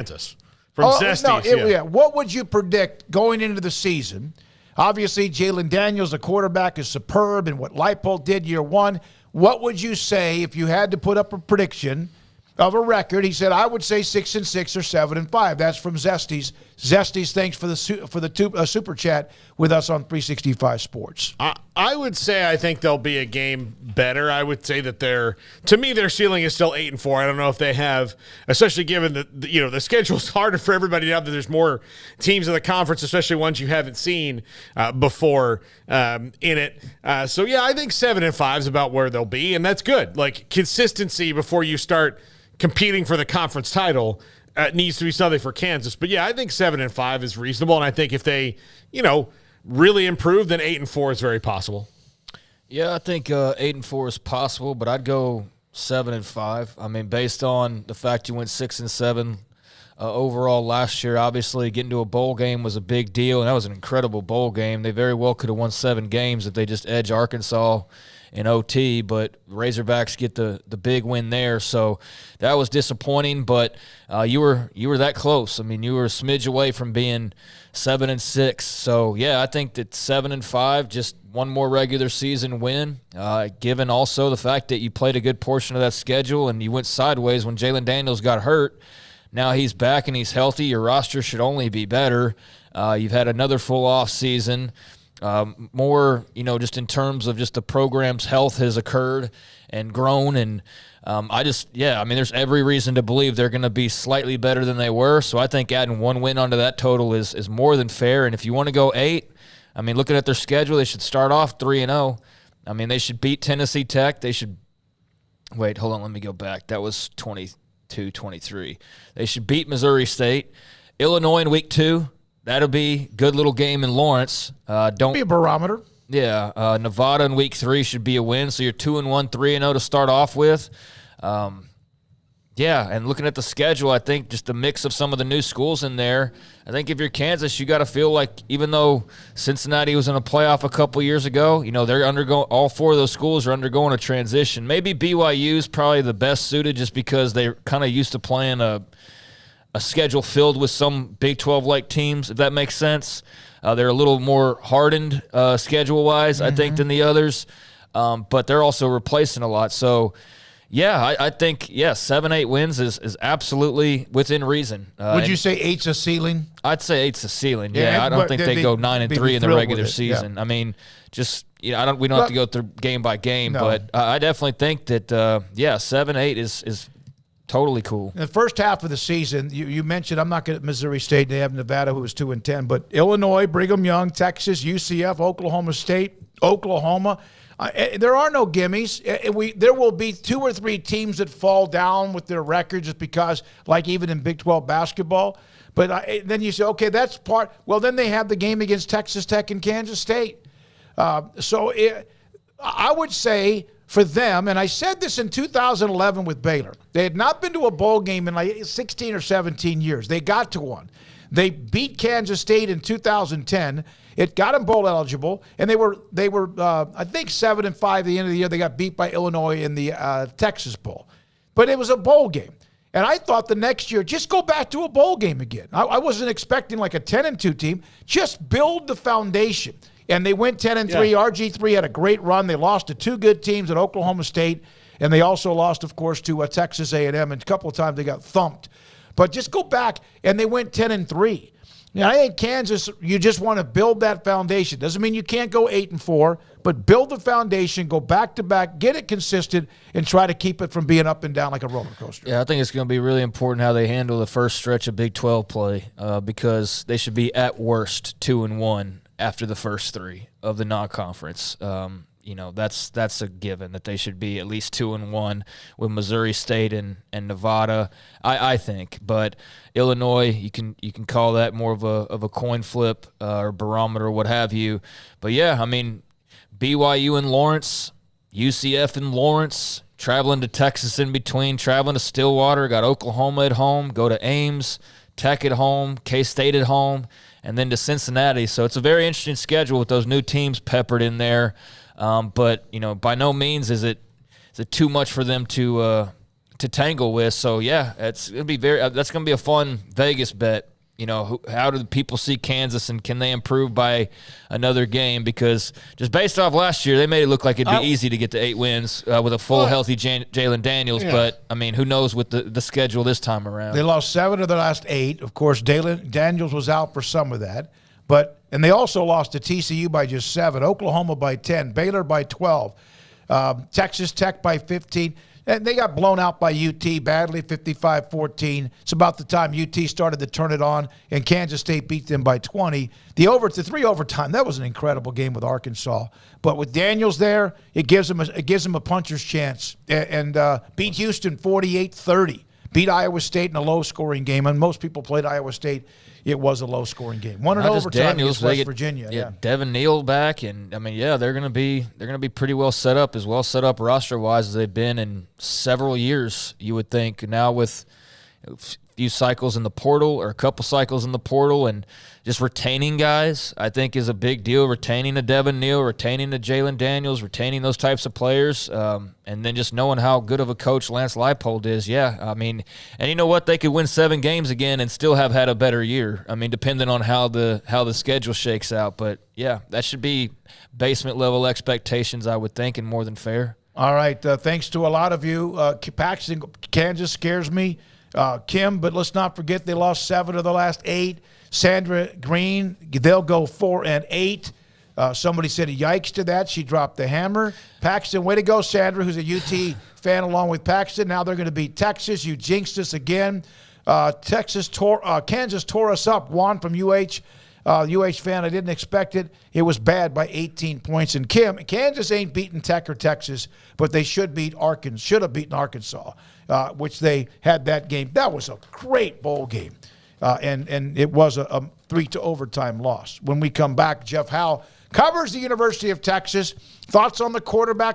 Kansas. From Zesties. Yeah. What would you predict going into the season? Obviously, Jalen Daniels, the quarterback, is superb, and what Leipold did year one. What would you say if you had to put up a prediction of a record? He said, I would say 6-6 or 7-5. That's from Zesties. Zesties, thanks for the super chat with us on 365 Sports. I would say I think they'll be a game better. I would say that their ceiling is still 8-4. I don't know if they have, especially given the schedule's harder for everybody now that there's more teams in the conference, especially ones you haven't seen before in it. So yeah, I think 7-5 is about where they'll be, and that's good. Like consistency before you start competing for the conference title needs to be something for Kansas. But yeah, I think 7-5 is reasonable, and I think if they, really improve, then 8-4 is very possible. Yeah, I think 8-4 is possible, but I'd go 7-5. I mean, based on the fact you went 6-7 overall last year, obviously getting to a bowl game was a big deal, and that was an incredible bowl game. They very well could have won 7 games if they just edged Arkansas in OT, but Razorbacks get the big win there, so that was disappointing. But you were that close. I mean, you were a smidge away from being 7-6. So yeah, I think that 7-5, just one more regular season win. Given also the fact that you played a good portion of that schedule and you went sideways when Jalen Daniels got hurt. Now he's back and he's healthy. Your roster should only be better. You've had another full off season. More, just in terms of just the program's health has occurred and grown. And there's every reason to believe they're going to be slightly better than they were. So I think adding one win onto that total is more than fair. And if you want to go 8, I mean, looking at their schedule, they should start off 3-0. I mean, they should beat Tennessee Tech. They should – wait, hold on, let me go back. That was 22-23. They should beat Missouri State. Illinois in week 2. That'll be a good little game in Lawrence. Don't be a barometer. Yeah, Nevada in week 3 should be a win. So you're 2-1, 3-0 to start off with. And looking at the schedule, I think just the mix of some of the new schools in there. I think if you're Kansas, you got to feel like even though Cincinnati was in a playoff a couple years ago, they're undergoing. All 4 of those schools are undergoing a transition. Maybe BYU is probably the best suited just because they're kind of used to playing a schedule filled with some Big 12-like teams, if that makes sense. They're a little more hardened schedule-wise, I think, than the others. But they're also replacing a lot. So, yeah, I think, 7-8 wins is absolutely within reason. Would you say 8's a ceiling? I'd say 8's a ceiling, yeah. I don't think they go 9-3 in the regular season. Yeah. I mean, just we don't have to go through game by game. No. But I definitely think that, 7-8 is totally cool. In the first half of the season, you mentioned, I'm not good at Missouri State. They have Nevada, who was 2-10, but Illinois, Brigham Young, Texas, UCF, Oklahoma State, Oklahoma. There are no gimmies. There will be 2 or 3 teams that fall down with their records just because, like even in Big 12 basketball. But then you say, okay, that's part. Well, then they have the game against Texas Tech and Kansas State. I would say for them, and I said this in 2011 with Baylor, they had not been to a bowl game in like 16 or 17 years. They got to one. They beat Kansas State in 2010. It got them bowl eligible, and they were I think 7-5 at the end of the year. They got beat by Illinois in the Texas Bowl, but it was a bowl game. And I thought the next year, just go back to a bowl game again. I wasn't expecting like a 10-2 team. Just build the foundation. And they went 10-3. Yeah. RG3 had a great run. They lost to 2 good teams at Oklahoma State, and they also lost, of course, to Texas A&M. And a couple of times they got thumped. But just go back, and they went 10-3. Now, I think Kansas, you just want to build that foundation. Doesn't mean you can't go 8-4, but build the foundation, go back-to-back, get it consistent, and try to keep it from being up and down like a roller coaster. Yeah, I think it's going to be really important how they handle the first stretch of Big 12 play because they should be at worst 2-1 after the first 3 of the non-conference. That's a given that they should be at least 2-1 with Missouri State and Nevada, I think. But Illinois, you can call that more of a coin flip or barometer or what have you. But yeah, I mean, BYU and Lawrence, UCF and Lawrence, traveling to Texas in between, traveling to Stillwater, got Oklahoma at home, go to Ames, Tech at home, K-State at home, and then to Cincinnati. So it's a very interesting schedule with those new teams peppered in there. But by no means is it too much for them to to tangle with. So yeah, that's gonna be a fun Vegas bet. You know, how do the people see Kansas, and can they improve by another game? Because just based off last year, they made it look like it'd be easy to get to 8 wins with a full, healthy Jalen Daniels. Yeah. But, I mean, who knows with the schedule this time around. They lost 7 of their last 8. Of course, Daniels was out for some of that. And they also lost to TCU by just 7, Oklahoma by 10, Baylor by 12, Texas Tech by 15. And they got blown out by UT badly, 55-14. It's about the time UT started to turn it on, and Kansas State beat them by 20. The 3 overtime, that was an incredible game with Arkansas. But with Daniels there, it gives them a puncher's chance. And beat Houston 48-30. Beat Iowa State in a low-scoring game. And most people played Iowa State. It was a low-scoring game. Won in overtime against West Virginia. Yeah, Devin Neal back, and I mean, yeah, they're gonna be pretty well set up roster-wise as they've been in several years. You would think now with a few cycles in the portal or a couple cycles in the portal, and just retaining guys, I think is a big deal. Retaining a Devin Neal, retaining a Jalen Daniels, retaining those types of players, and then just knowing how good of a coach Lance Leipold is. Yeah, I mean, and you know what? They could win 7 games again and still have had a better year. I mean, depending on how the schedule shakes out. But yeah, that should be basement level expectations, I would think, and more than fair. All right, thanks to a lot of you. Paxton, Kansas scares me, Kim, but let's not forget they lost 7 of the last 8. Sandra Green, they'll go 4-8. Somebody said yikes to that. She dropped the hammer. Paxton, way to go, Sandra, who's a UT fan along with Paxton. Now they're going to beat Texas. You jinxed us again. Kansas tore us up. Juan from UH fan, I didn't expect it. It was bad by 18 points. And Kim, Kansas ain't beaten Tech or Texas, but they should have beaten Arkansas, which they had that game. That was a great bowl game. And it was a 3-overtime loss. When we come back, Jeff Howe covers the University of Texas. Thoughts on the quarterback